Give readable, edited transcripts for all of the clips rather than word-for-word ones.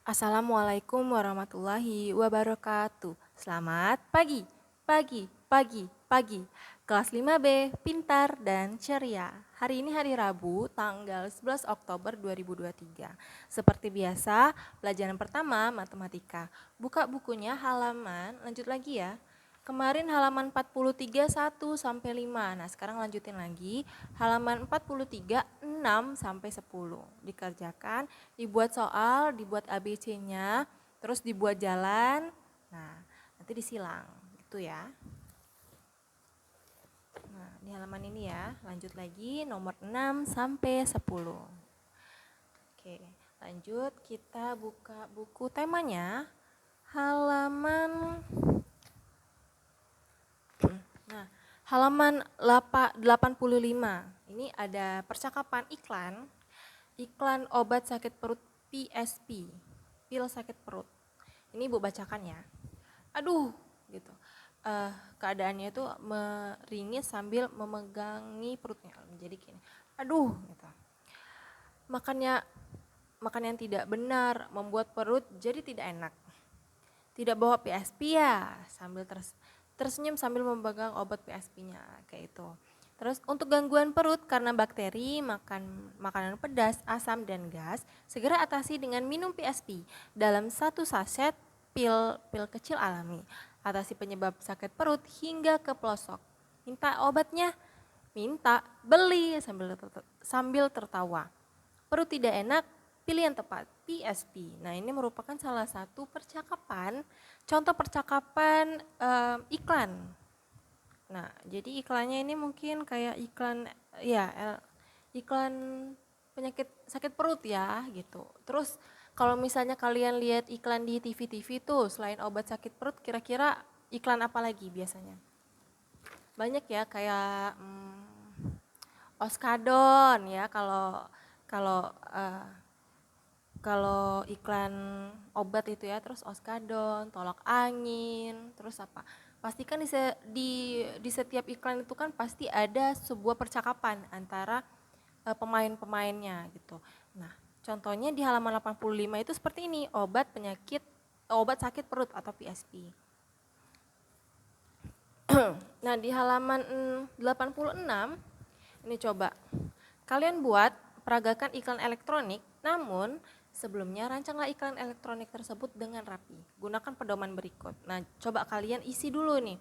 Assalamualaikum warahmatullahi wabarakatuh. Selamat pagi, pagi, pagi, pagi. Kelas 5B, pintar dan ceria. Hari ini hari Rabu, tanggal 11 Oktober 2023. Seperti biasa, pelajaran pertama matematika. Buka bukunya halaman, lanjut lagi ya. Kemarin halaman 43 1 sampai 5. Nah, sekarang lanjutin lagi halaman 43 6 sampai 10. Dikerjakan, dibuat soal, dibuat ABC-nya, terus dibuat jalan. Nah, nanti disilang gitu ya. Nah, di halaman ini ya, lanjut lagi nomor 6 sampai 10. Oke, lanjut kita buka buku temanya halaman Nah, halaman 85. Ini ada percakapan iklan obat sakit perut PSP, pil sakit perut. Ini Ibu bacakan ya. Aduh, gitu. Keadaannya itu meringis sambil memegangi perutnya. Jadi gini, aduh, gitu. Makan yang tidak benar membuat perut jadi tidak enak. Tidak bawa PSP ya, sambil tersenyum sambil memegang obat PSP-nya kayak itu. Terus untuk gangguan perut karena bakteri, makan makanan pedas, asam dan gas, segera atasi dengan minum PSP dalam satu saset pil kecil alami. Atasi penyebab sakit perut hingga ke pelosok. Minta obatnya? Minta, beli sambil tertawa. Perut tidak enak, pilih yang tepat, PSP. Nah, ini merupakan salah satu percakapan, contoh percakapan iklan. Nah, jadi iklannya ini mungkin kayak iklan penyakit sakit perut ya gitu. Terus kalau misalnya kalian lihat iklan di TV-TV tuh, selain obat sakit perut, kira-kira iklan apa lagi biasanya? Banyak ya kayak Oskadon ya kalau eh, kalau iklan obat itu ya, terus Oskadon, tolak angin, terus apa? Pastikan di setiap iklan itu kan pasti ada sebuah percakapan antara pemain-pemainnya gitu. Nah, contohnya di halaman 85 itu seperti ini, obat sakit perut atau PSP. Nah, di halaman 86 ini coba kalian buat peragakan iklan elektronik, namun sebelumnya rancanglah iklan elektronik tersebut dengan rapi. Gunakan pedoman berikut. Nah, coba kalian isi dulu nih.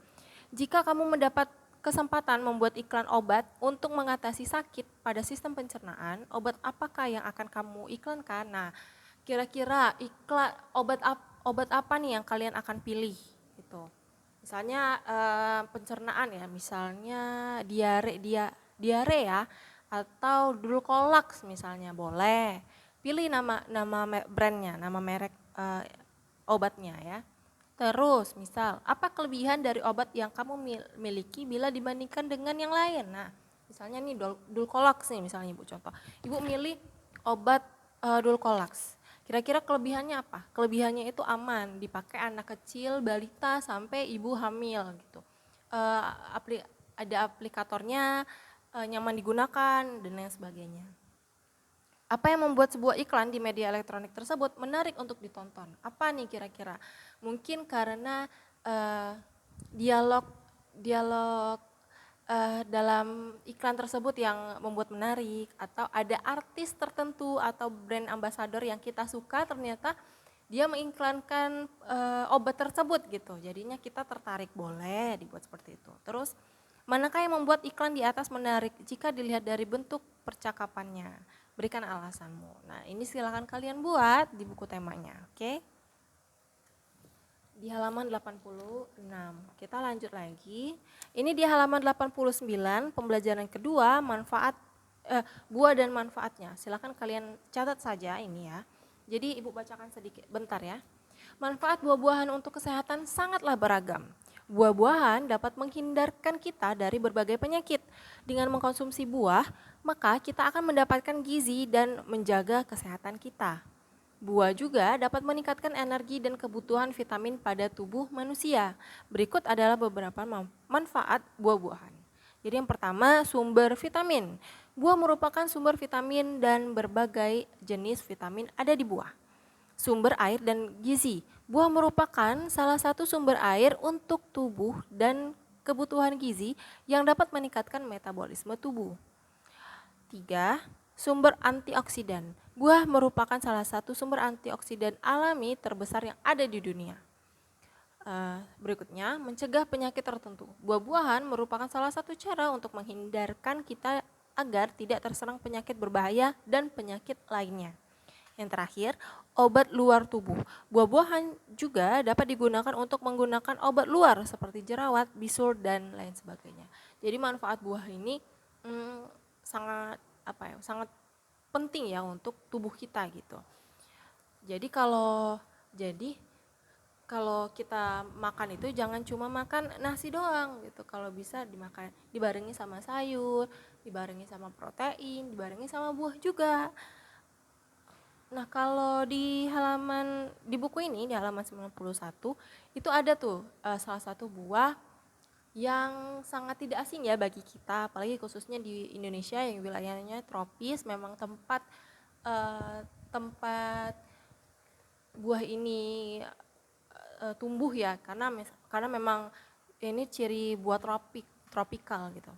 Jika kamu mendapat kesempatan membuat iklan obat untuk mengatasi sakit pada sistem pencernaan, obat apakah yang akan kamu iklankan? Nah, kira-kira iklan obat apa nih yang kalian akan pilih gitu. Misalnya pencernaan ya, misalnya diare ya, atau Dulcolax misalnya boleh. Pilih nama brandnya, nama merek obatnya ya. Terus misal, apa kelebihan dari obat yang kamu miliki bila dibandingkan dengan yang lain? Nah, misalnya nih Dulcolax nih misalnya Ibu contoh. Ibu milih obat Dulcolax. Kira-kira kelebihannya apa? Kelebihannya itu aman, dipakai anak kecil, balita sampai ibu hamil gitu. Ada aplikatornya, nyaman digunakan dan lain sebagainya. Apa yang membuat sebuah iklan di media elektronik tersebut menarik untuk ditonton? Apa nih kira-kira? Mungkin karena dialog dalam iklan tersebut yang membuat menarik, atau ada artis tertentu atau brand ambassador yang kita suka, ternyata dia mengiklankan obat tersebut gitu. Jadinya kita tertarik, boleh dibuat seperti itu. Terus manakah yang membuat iklan di atas menarik jika dilihat dari bentuk percakapannya? Berikan alasanmu. Nah, ini silakan kalian buat di buku temanya, oke? Di halaman 86. Kita lanjut lagi. Ini di halaman 89, pembelajaran kedua, buah dan manfaatnya. Silakan kalian catat saja ini ya. Jadi Ibu bacakan sedikit, bentar ya. Manfaat buah-buahan untuk kesehatan sangatlah beragam. Buah-buahan dapat menghindarkan kita dari berbagai penyakit. Dengan mengkonsumsi buah, maka kita akan mendapatkan gizi dan menjaga kesehatan kita. Buah juga dapat meningkatkan energi dan kebutuhan vitamin pada tubuh manusia. Berikut adalah beberapa manfaat buah-buahan. Jadi yang pertama, sumber vitamin. Buah merupakan sumber vitamin dan berbagai jenis vitamin ada di buah. sumber air dan gizi. Buah merupakan salah satu sumber air untuk tubuh dan kebutuhan gizi yang dapat meningkatkan metabolisme tubuh. 3. Sumber antioksidan. Buah merupakan salah satu sumber antioksidan alami terbesar yang ada di dunia. Berikutnya, mencegah penyakit tertentu. Buah-buahan merupakan salah satu cara untuk menghindarkan kita agar tidak terserang penyakit berbahaya dan penyakit lainnya. Yang terakhir, obat luar tubuh. Buah-buahan juga dapat digunakan untuk menggunakan obat luar seperti jerawat, bisul, dan lain sebagainya. Jadi manfaat buah ini sangat sangat penting ya untuk tubuh kita gitu. Jadi kalau kita makan itu jangan cuma makan nasi doang gitu. Kalau bisa dimakan dibarengi sama sayur, dibarengi sama protein, dibarengi sama buah juga. Nah, kalau di buku ini di halaman 91 itu ada tuh salah satu buah yang sangat tidak asing ya bagi kita, apalagi khususnya di Indonesia yang wilayahnya tropis, memang tempat buah ini tumbuh ya, karena memang ini ciri buah tropikal gitu.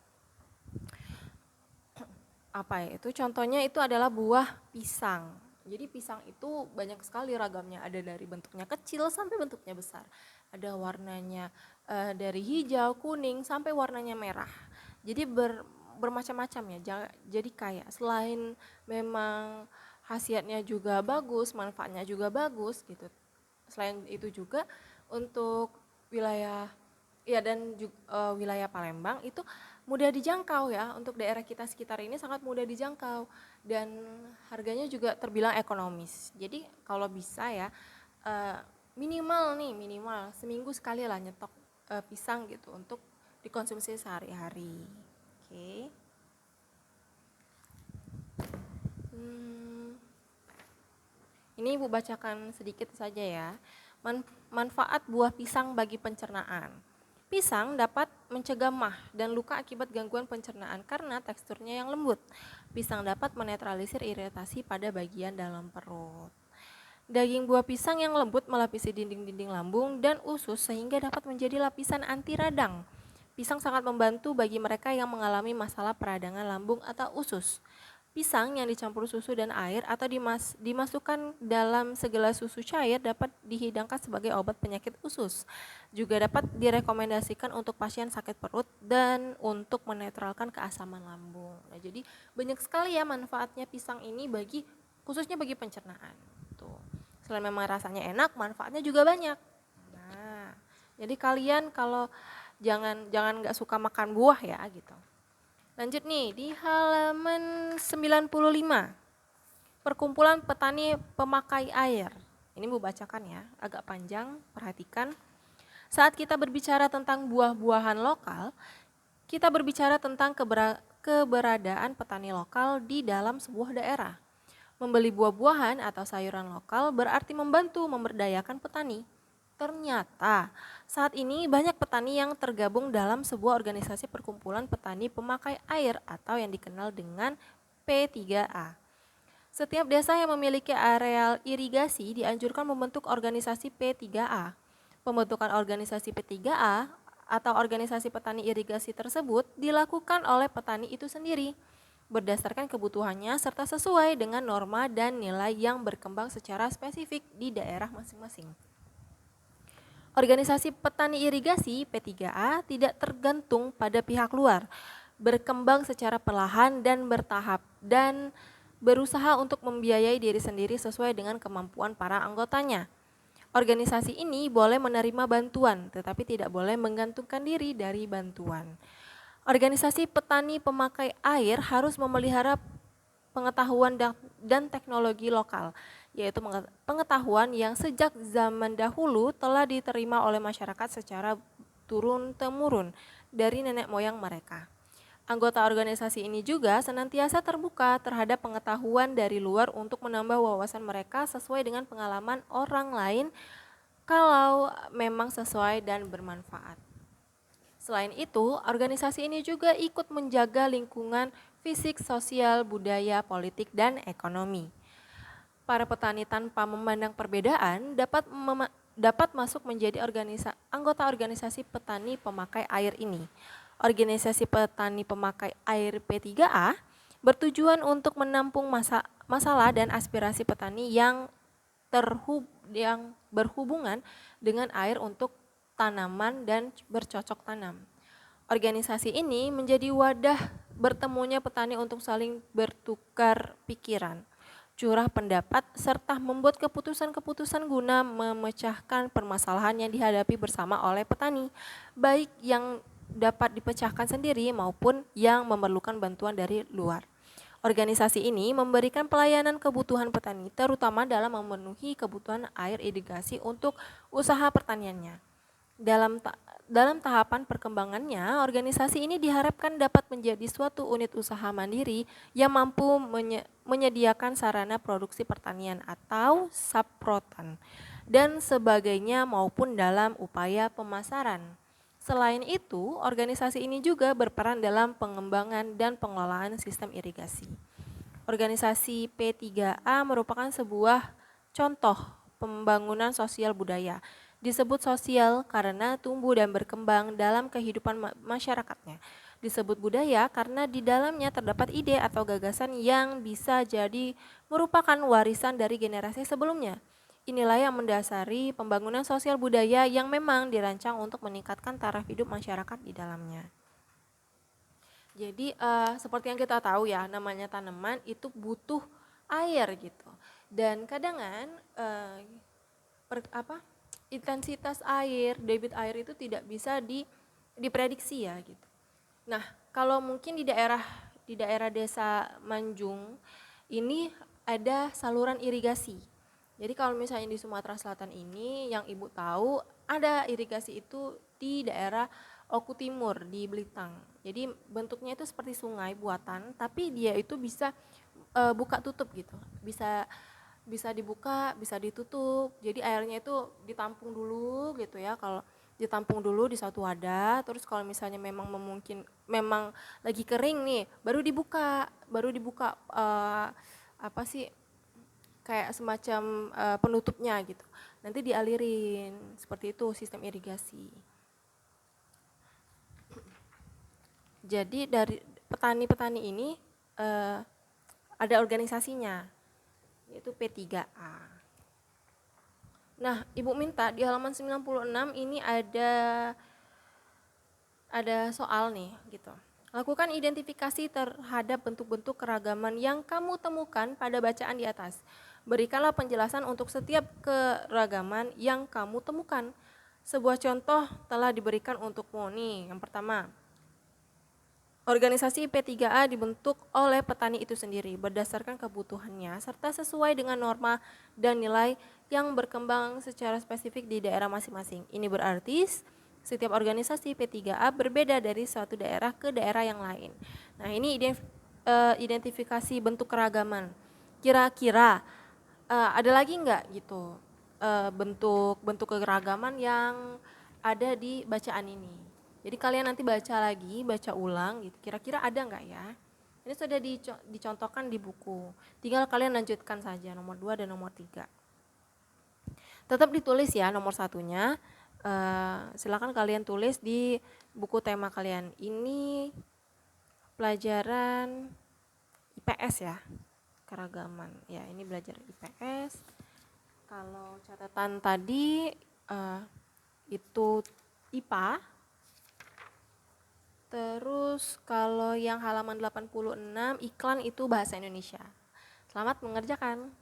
Itu contohnya itu adalah buah pisang. Jadi pisang itu banyak sekali ragamnya, ada dari bentuknya kecil sampai bentuknya besar. Ada warnanya dari hijau, kuning sampai warnanya merah. Jadi bermacam-macam ya. Jadi kayak selain memang khasiatnya juga bagus, manfaatnya juga bagus gitu. Selain itu juga untuk wilayah wilayah Palembang itu mudah dijangkau ya, untuk daerah kita sekitar ini sangat mudah dijangkau dan harganya juga terbilang ekonomis. Jadi kalau bisa ya minimal seminggu sekali lah nyetok pisang gitu untuk dikonsumsi sehari-hari. Oke. Ini Ibu bacakan sedikit saja ya. Manfaat buah pisang bagi pencernaan. Pisang dapat mencegah MAH dan luka akibat gangguan pencernaan karena teksturnya yang lembut. Pisang dapat menetralisir iritasi pada bagian dalam perut. Daging buah pisang yang lembut melapisi dinding-dinding lambung dan usus sehingga dapat menjadi lapisan anti radang. Pisang sangat membantu bagi mereka yang mengalami masalah peradangan lambung atau usus. Pisang yang dicampur susu dan air atau dimasukkan dalam segelas susu cair dapat dihidangkan sebagai obat penyakit usus. Juga dapat direkomendasikan untuk pasien sakit perut dan untuk menetralkan keasaman lambung. Nah, jadi banyak sekali ya manfaatnya pisang ini khususnya bagi pencernaan. Tuh. Selain memang rasanya enak, manfaatnya juga banyak. Nah, jadi kalian kalau jangan nggak suka makan buah ya gitu. Lanjut nih di halaman 95. Perkumpulan petani pemakai air. Ini Bu bacakan ya, agak panjang, perhatikan. Saat kita berbicara tentang buah-buahan lokal, kita berbicara tentang keberadaan petani lokal di dalam sebuah daerah. Membeli buah-buahan atau sayuran lokal berarti membantu memberdayakan petani. Ternyata saat ini banyak petani yang tergabung dalam sebuah organisasi perkumpulan petani pemakai air atau yang dikenal dengan P3A. Setiap desa yang memiliki areal irigasi dianjurkan membentuk organisasi P3A. Pembentukan organisasi P3A atau organisasi petani irigasi tersebut dilakukan oleh petani itu sendiri berdasarkan kebutuhannya serta sesuai dengan norma dan nilai yang berkembang secara spesifik di daerah masing-masing. Organisasi petani irigasi P3A tidak tergantung pada pihak luar, berkembang secara perlahan dan bertahap dan berusaha untuk membiayai diri sendiri sesuai dengan kemampuan para anggotanya. Organisasi ini boleh menerima bantuan tetapi tidak boleh menggantungkan diri dari bantuan. Organisasi petani pemakai air harus memelihara pengetahuan dan teknologi lokal, yaitu pengetahuan yang sejak zaman dahulu telah diterima oleh masyarakat secara turun-temurun dari nenek moyang mereka. Anggota organisasi ini juga senantiasa terbuka terhadap pengetahuan dari luar untuk menambah wawasan mereka sesuai dengan pengalaman orang lain kalau memang sesuai dan bermanfaat. Selain itu, organisasi ini juga ikut menjaga lingkungan fisik, sosial, budaya, politik, dan ekonomi. para petani tanpa memandang perbedaan dapat masuk menjadi anggota organisasi petani pemakai air ini. Organisasi petani pemakai air P3A bertujuan untuk menampung masalah dan aspirasi petani yang berhubungan dengan air untuk tanaman dan bercocok tanam. Organisasi ini menjadi wadah bertemunya petani untuk saling bertukar pikiran, curah pendapat, serta membuat keputusan-keputusan guna memecahkan permasalahan yang dihadapi bersama oleh petani, baik yang dapat dipecahkan sendiri maupun yang memerlukan bantuan dari luar. Organisasi ini memberikan pelayanan kebutuhan petani, terutama dalam memenuhi kebutuhan air irigasi untuk usaha pertaniannya. Dalam tahapan perkembangannya, organisasi ini diharapkan dapat menjadi suatu unit usaha mandiri yang mampu menyediakan sarana produksi pertanian atau saprotan dan sebagainya maupun dalam upaya pemasaran. Selain itu, organisasi ini juga berperan dalam pengembangan dan pengelolaan sistem irigasi. Organisasi P3A merupakan sebuah contoh pembangunan sosial budaya. Disebut sosial karena tumbuh dan berkembang dalam kehidupan masyarakatnya. Disebut budaya karena di dalamnya terdapat ide atau gagasan yang bisa jadi merupakan warisan dari generasi sebelumnya. Inilah yang mendasari pembangunan sosial budaya yang memang dirancang untuk meningkatkan taraf hidup masyarakat di dalamnya. Jadi seperti yang kita tahu ya, namanya tanaman itu butuh air gitu. Dan kadang intensitas air, debit air itu tidak bisa diprediksi ya gitu. Nah, kalau mungkin di daerah desa Manjung ini ada saluran irigasi. Jadi kalau misalnya di Sumatera Selatan ini yang Ibu tahu ada irigasi itu di daerah Oku Timur di Belitang. Jadi bentuknya itu seperti sungai buatan, tapi dia itu bisa buka tutup gitu. Bisa dibuka, bisa ditutup. Jadi airnya itu ditampung dulu gitu ya. Kalau ditampung dulu di satu wadah, terus kalau misalnya memang lagi kering nih, baru dibuka kayak semacam penutupnya gitu. Nanti dialirin, seperti itu sistem irigasi. Jadi dari petani-petani ini ada organisasinya, yaitu P3A. Nah, Ibu minta di halaman 96 ini ada soal nih gitu. Lakukan identifikasi terhadap bentuk-bentuk keragaman yang kamu temukan pada bacaan di atas. Berikanlah penjelasan untuk setiap keragaman yang kamu temukan. Sebuah contoh telah diberikan untukmu nih. Yang pertama, organisasi P3A dibentuk oleh petani itu sendiri berdasarkan kebutuhannya serta sesuai dengan norma dan nilai yang berkembang secara spesifik di daerah masing-masing. Ini berarti setiap organisasi P3A berbeda dari suatu daerah ke daerah yang lain. Nah, ini identifikasi bentuk keragaman. Kira-kira ada lagi enggak gitu bentuk keragaman yang ada di bacaan ini? Jadi kalian nanti baca ulang gitu. Kira-kira ada enggak ya? Ini sudah dicontohkan di buku. Tinggal kalian lanjutkan saja nomor 2 dan nomor 3. Tetap ditulis ya nomor 1-nya. Silakan kalian tulis di buku tema kalian. Ini pelajaran IPS ya, keragaman. Ya, ini belajar IPS. Kalau catatan tadi itu IPA. Terus kalau yang halaman 86 iklan itu bahasa Indonesia. Selamat mengerjakan.